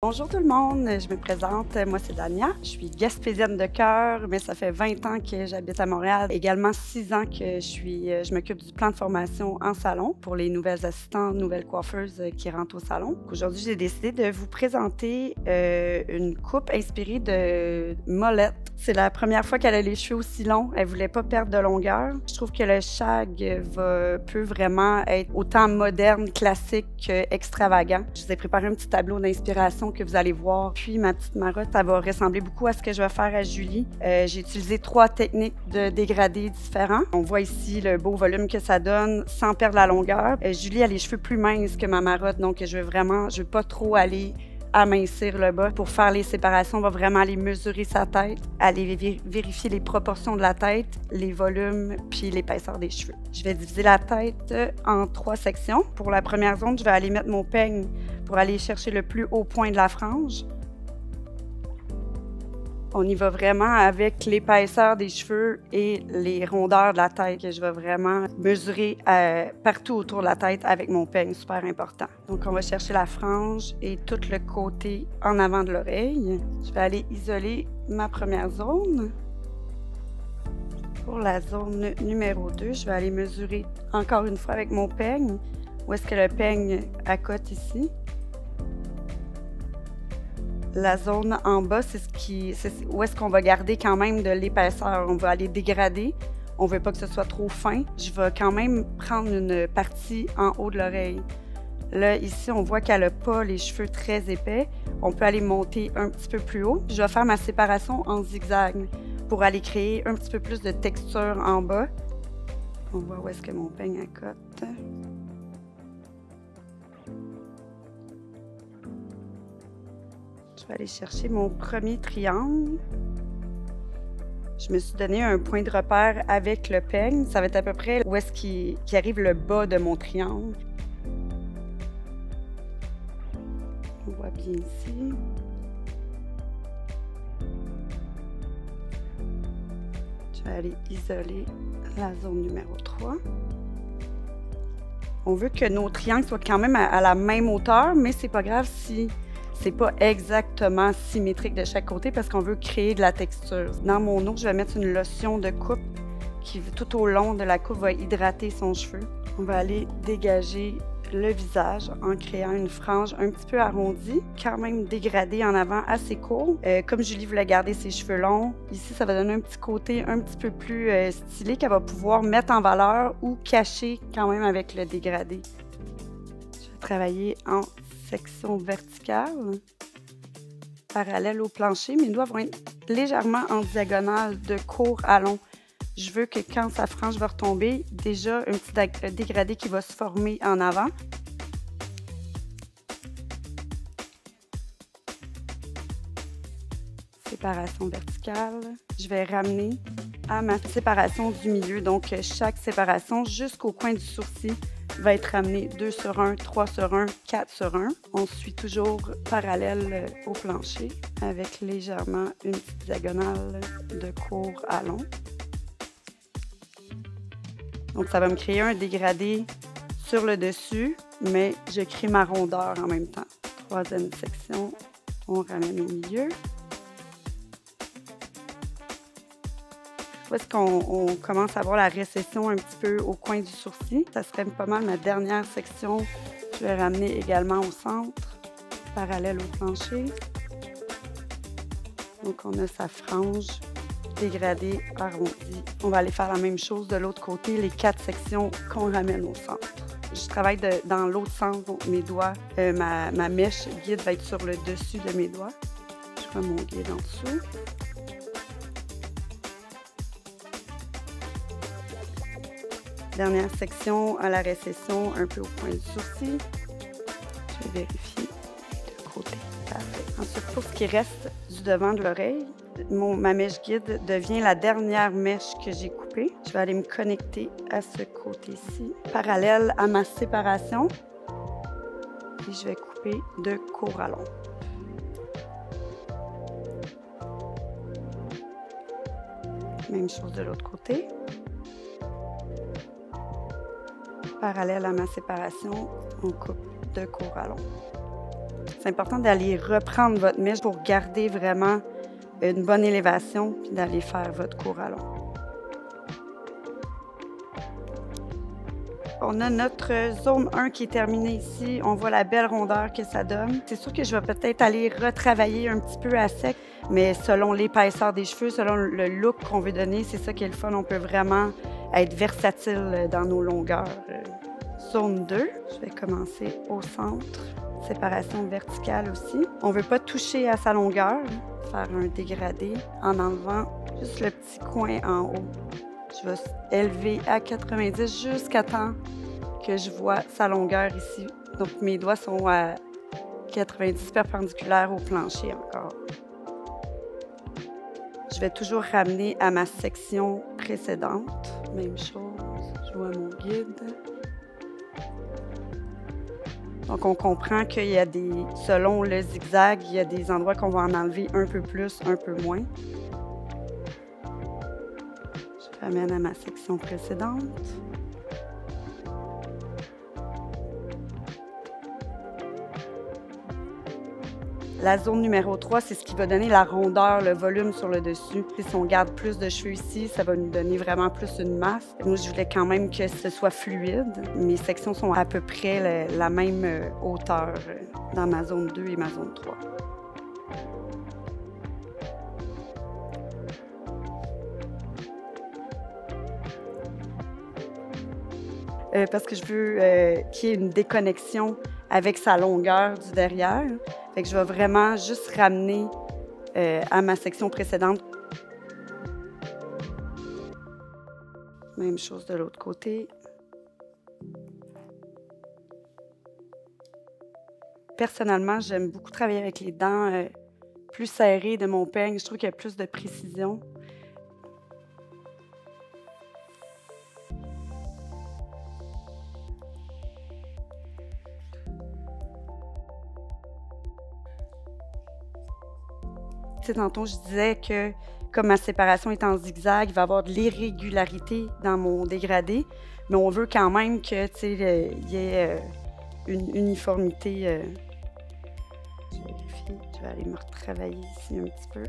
Bonjour tout le monde, je me présente, moi c'est Dania, je suis gaspésienne de cœur, mais ça fait 20 ans que j'habite à Montréal, également 6 ans que je m'occupe du plan de formation en salon pour les nouvelles assistantes, nouvelles coiffeuses qui rentrent au salon. Aujourd'hui, j'ai décidé de vous présenter une coupe inspirée de Molette. C'est la première fois qu'elle a les cheveux aussi longs, elle voulait pas perdre de longueur. Je trouve que le shag peut vraiment être autant moderne, classique qu'extravagant. Je vous ai préparé un petit tableau d'inspiration que vous allez voir. Puis ma petite marotte, elle va ressembler beaucoup à ce que je vais faire à Julie. J'ai utilisé 3 techniques de dégradés différents. On voit ici le beau volume que ça donne sans perdre la longueur. Julie a les cheveux plus minces que ma marotte, donc je veux pas trop aller amincir le bas. Pour faire les séparations, on va vraiment aller mesurer sa tête, aller vérifier les proportions de la tête, les volumes, puis l'épaisseur des cheveux. Je vais diviser la tête en 3 sections. Pour la première zone, je vais aller mettre mon peigne pour aller chercher le plus haut point de la frange. On y va vraiment avec l'épaisseur des cheveux et les rondeurs de la tête que je vais vraiment mesurer partout autour de la tête avec mon peigne, super important. Donc, on va chercher la frange et tout le côté en avant de l'oreille. Je vais aller isoler ma première zone. Pour la zone numéro 2, je vais aller mesurer encore une fois avec mon peigne. Où est-ce que le peigne accote ici? La zone en bas, c'est où est-ce qu'on va garder quand même de l'épaisseur. On va aller dégrader. On ne veut pas que ce soit trop fin. Je vais quand même prendre une partie en haut de l'oreille. Là, ici, on voit qu'elle n'a pas les cheveux très épais. On peut aller monter un petit peu plus haut. Je vais faire ma séparation en zigzag pour aller créer un petit peu plus de texture en bas. On voit où est-ce que mon peigne accote. Je vais aller chercher mon premier triangle. Je me suis donné un point de repère avec le peigne. Ça va être à peu près où est-ce qu'il arrive le bas de mon triangle. On voit bien ici. Je vais aller isoler la zone numéro 3. On veut que nos triangles soient quand même à la même hauteur, mais c'est pas grave si c'est pas exactement symétrique de chaque côté parce qu'on veut créer de la texture. Dans mon eau, je vais mettre une lotion de coupe qui, tout au long de la coupe, va hydrater son cheveu. On va aller dégager le visage en créant une frange un petit peu arrondie, quand même dégradée en avant, assez court. Comme Julie voulait garder ses cheveux longs, ici, ça va donner un petit côté un petit peu plus stylé qu'elle va pouvoir mettre en valeur ou cacher quand même avec le dégradé. Je vais travailler en section verticale, parallèle au plancher. Mes doigts vont être légèrement en diagonale de court à long. Je veux que quand sa frange va retomber, déjà un petit dégradé qui va se former en avant. Séparation verticale. Je vais ramener à ma séparation du milieu. Donc, chaque séparation jusqu'au coin du sourcil va être ramené 2 sur 1, 3 sur 1, 4 sur 1. On suit toujours parallèle au plancher avec légèrement une petite diagonale de court à long. Donc, ça va me créer un dégradé sur le dessus, mais je crée ma rondeur en même temps. Troisième section, on ramène au milieu. Où est-ce qu'on commence à voir la récession un petit peu au coin du sourcil? Ça serait pas mal ma dernière section. Je vais ramener également au centre, parallèle au plancher. Donc, on a sa frange dégradée, arrondie. On va aller faire la même chose de l'autre côté, les 4 sections qu'on ramène au centre. Je travaille dans l'autre sens, donc mes doigts, ma mèche guide va être sur le dessus de mes doigts. Je mets mon guide en dessous. Dernière section à la récession, un peu au point du sourcil. Je vais vérifier de côté. Parfait. Ensuite, pour ce qui reste du devant de l'oreille, ma mèche guide devient la dernière mèche que j'ai coupée. Je vais aller me connecter à ce côté-ci, parallèle à ma séparation. Et je vais couper de court à long. Même chose de l'autre côté. Parallèle à ma séparation, on coupe de court à long. C'est important d'aller reprendre votre mèche pour garder vraiment une bonne élévation puis d'aller faire votre court à long. On a notre zone 1 qui est terminée ici. On voit la belle rondeur que ça donne. C'est sûr que je vais peut-être aller retravailler un petit peu à sec, mais selon l'épaisseur des cheveux, selon le look qu'on veut donner, c'est ça qui est le fun. On peut vraiment être versatile dans nos longueurs. Zone 2, je vais commencer au centre. Séparation verticale aussi. On ne veut pas toucher à sa longueur, faire un dégradé en enlevant juste le petit coin en haut. Je vais élever à 90 jusqu'à temps que je vois sa longueur ici. Donc, mes doigts sont à 90 perpendiculaires au plancher encore. Je vais toujours ramener à ma section précédente. Même chose, je vois mon guide. Donc, on comprend qu'il y a selon le zigzag, il y a des endroits qu'on va en enlever un peu plus, un peu moins. Je ramène à ma section précédente. La zone numéro 3, c'est ce qui va donner la rondeur, le volume sur le dessus. Si on garde plus de cheveux ici, ça va nous donner vraiment plus une masse. Moi, je voulais quand même que ce soit fluide. Mes sections sont à peu près la même hauteur dans ma zone 2 et ma zone 3. Parce que je veux qu'il y ait une déconnexion avec sa longueur du derrière. Fait que je vais vraiment juste ramener à ma section précédente. Même chose de l'autre côté. Personnellement, j'aime beaucoup travailler avec les dents plus serrées de mon peigne. Je trouve qu'il y a plus de précision. Tantôt, je disais que comme ma séparation est en zigzag, il va y avoir de l'irrégularité dans mon dégradé, mais on veut quand même que, il y ait une uniformité. Je vérifie, je vais aller me retravailler ici un petit peu.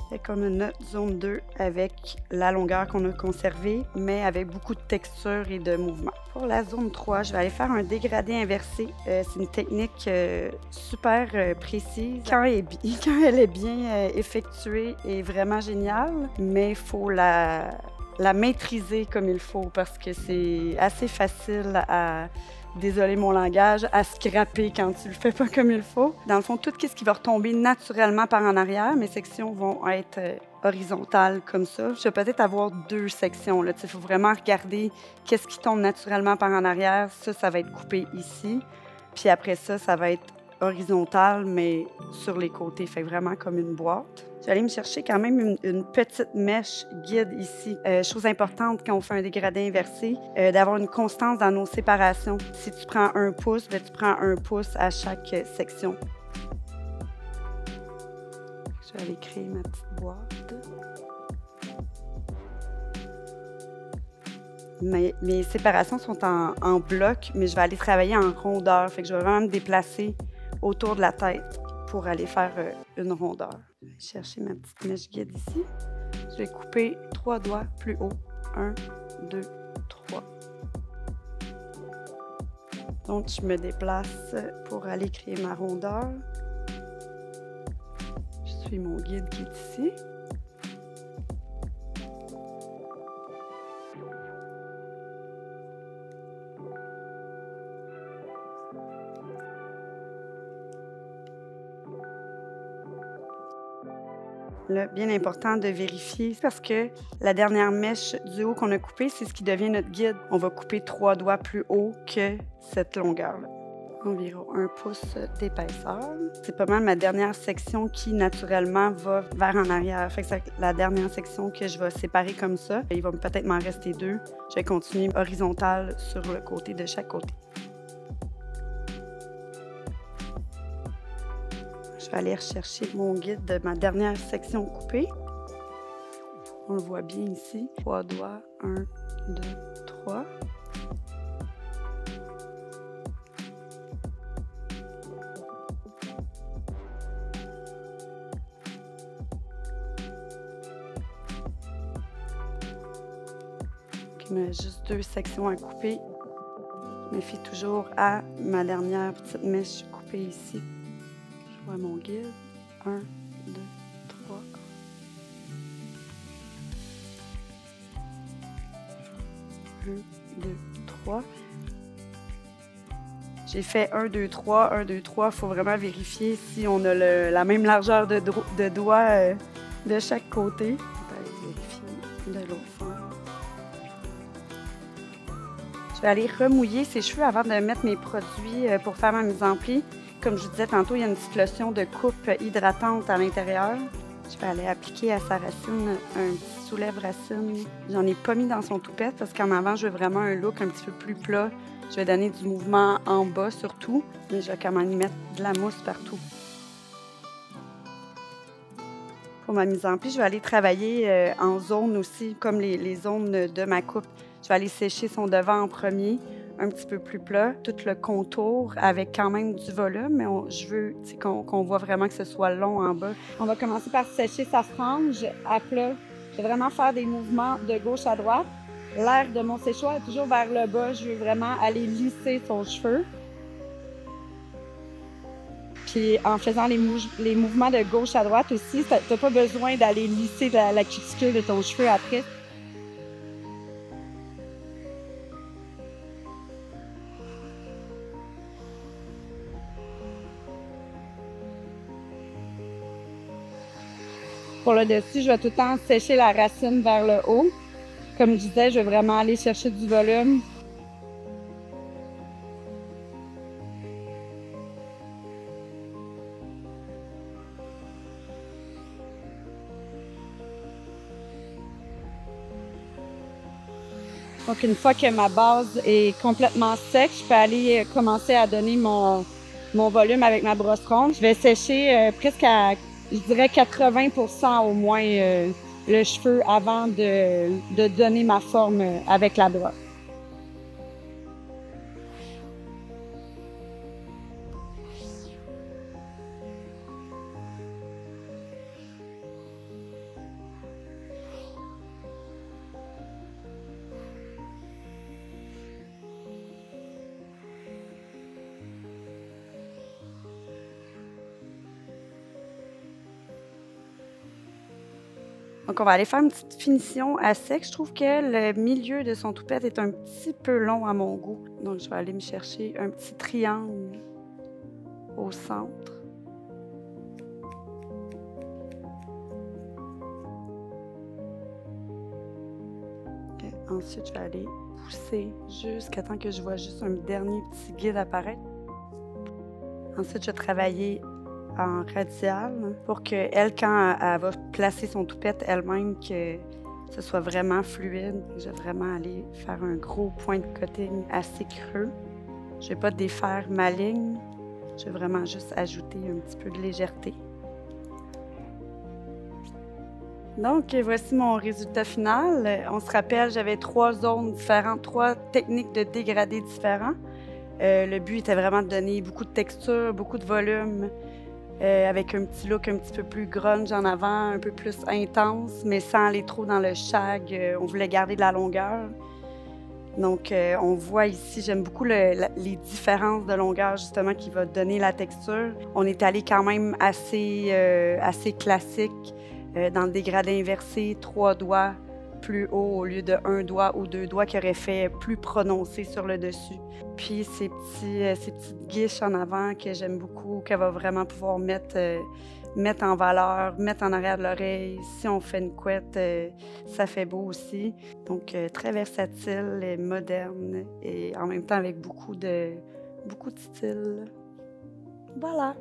Fait qu'on a notre zone 2 avec la longueur qu'on a conservée, mais avec beaucoup de texture et de mouvement. Pour la zone 3, je vais aller faire un dégradé inversé. C'est une technique super précise. Quand elle est bien effectuée, elle est vraiment géniale, mais il faut la maîtriser comme il faut parce que c'est assez facile à... Désolé mon langage, à scraper quand tu le fais pas comme il faut. Dans le fond, tout ce qui va retomber naturellement par en arrière, mes sections vont être horizontales comme ça. Je vais peut-être avoir 2 sections. Il faut vraiment regarder qu'est-ce qui tombe naturellement par en arrière. Ça va être coupé ici. Puis après ça, ça va être horizontal, mais sur les côtés. Fait vraiment comme une boîte. Je vais aller me chercher quand même une petite mèche guide ici. Chose importante quand on fait un dégradé inversé, d'avoir une constance dans nos séparations. Si tu prends 1 pouce, tu prends 1 pouce à chaque section. Je vais aller créer ma petite boîte. Mes séparations sont en bloc, mais je vais aller travailler en rondeur. Fait que je vais vraiment me déplacer autour de la tête pour aller faire une rondeur. Je vais chercher ma petite mèche guide ici. Je vais couper 3 doigts plus haut. 1, 2, 3. Donc, je me déplace pour aller créer ma rondeur. Je suis mon guide qui est ici. Là, bien important de vérifier parce que la dernière mèche du haut qu'on a coupée, c'est ce qui devient notre guide. On va couper 3 doigts plus haut que cette longueur-là. Environ 1 pouce d'épaisseur. C'est pas mal ma dernière section qui, naturellement, va vers en arrière. Fait que c'est la dernière section que je vais séparer comme ça. Il va peut-être m'en rester 2. Je vais continuer horizontal sur le côté de chaque côté. Je vais aller rechercher mon guide de ma dernière section coupée. On le voit bien ici. 3 doigts. 1, 2, 3. Il me reste juste 2 sections à couper. Je me fie toujours à ma dernière petite mèche coupée ici. Je vois mon guide. 1, 2, 3. 1, 2, 3. J'ai fait 1, 2, 3, 1, 2, 3. Il faut vraiment vérifier si on a la même largeur de doigts de chaque côté. On va aller vérifier de l'autre sens. Je vais aller remouiller ses cheveux avant de mettre mes produits pour faire ma mise en pli. Comme je vous disais tantôt, il y a une petite lotion de coupe hydratante à l'intérieur. Je vais aller appliquer à sa racine un petit soulève-racine. J'en ai pas mis dans son toupette parce qu'en avant, je veux vraiment un look un petit peu plus plat. Je vais donner du mouvement en bas surtout, mais je vais quand même y mettre de la mousse partout. Pour ma mise en pli, je vais aller travailler en zone aussi, comme les zones de ma coupe. Je vais aller sécher son devant en premier, un petit peu plus plat, tout le contour avec quand même du volume, mais je veux qu'on voit vraiment que ce soit long en bas. On va commencer par sécher sa frange à plat. Je vais vraiment faire des mouvements de gauche à droite. L'air de mon séchoir est toujours vers le bas. Je veux vraiment aller lisser son cheveu. Puis en faisant les mouvements de gauche à droite aussi, tu n'as pas besoin d'aller lisser la cuticule de ton cheveu après. Pour le dessus, je vais tout le temps sécher la racine vers le haut. Comme je disais, je vais vraiment aller chercher du volume. Donc, une fois que ma base est complètement sec, je peux aller commencer à donner mon volume avec ma brosse ronde. Je vais sécher presque à, je dirais, 80% au moins le cheveu avant de donner ma forme avec la brosse. Donc, on va aller faire une petite finition à sec. Je trouve que le milieu de son toupette est un petit peu long à mon goût. Donc, je vais aller me chercher un petit triangle au centre. Okay. Ensuite, je vais aller pousser jusqu'à temps que je vois juste un dernier petit guide apparaître. Ensuite, je vais travailler en radial pour qu'elle, quand elle va placer son toupette elle-même, que ce soit vraiment fluide. Je vais vraiment aller faire un gros point de cutting assez creux. Je ne vais pas défaire ma ligne. Je vais vraiment juste ajouter un petit peu de légèreté. Donc, voici mon résultat final. On se rappelle, j'avais 3 zones différentes, 3 techniques de dégradé différents. Le but était vraiment de donner beaucoup de texture, beaucoup de volume, avec un petit look un petit peu plus grunge en avant, un peu plus intense, mais sans aller trop dans le shag. On voulait garder de la longueur. Donc, on voit ici, j'aime beaucoup les différences de longueur, justement, qui va donner la texture. On est allé quand même assez classique dans le dégradé inversé, 3 doigts plus haut au lieu de 1 doigt ou 2 doigts qui auraient fait plus prononcé sur le dessus. Puis ces petites guiches en avant que j'aime beaucoup, qu'elle va vraiment pouvoir mettre en valeur, mettre en arrière de l'oreille. Si on fait une couette, ça fait beau aussi. Donc, très versatile et moderne et en même temps avec beaucoup de style. Voilà!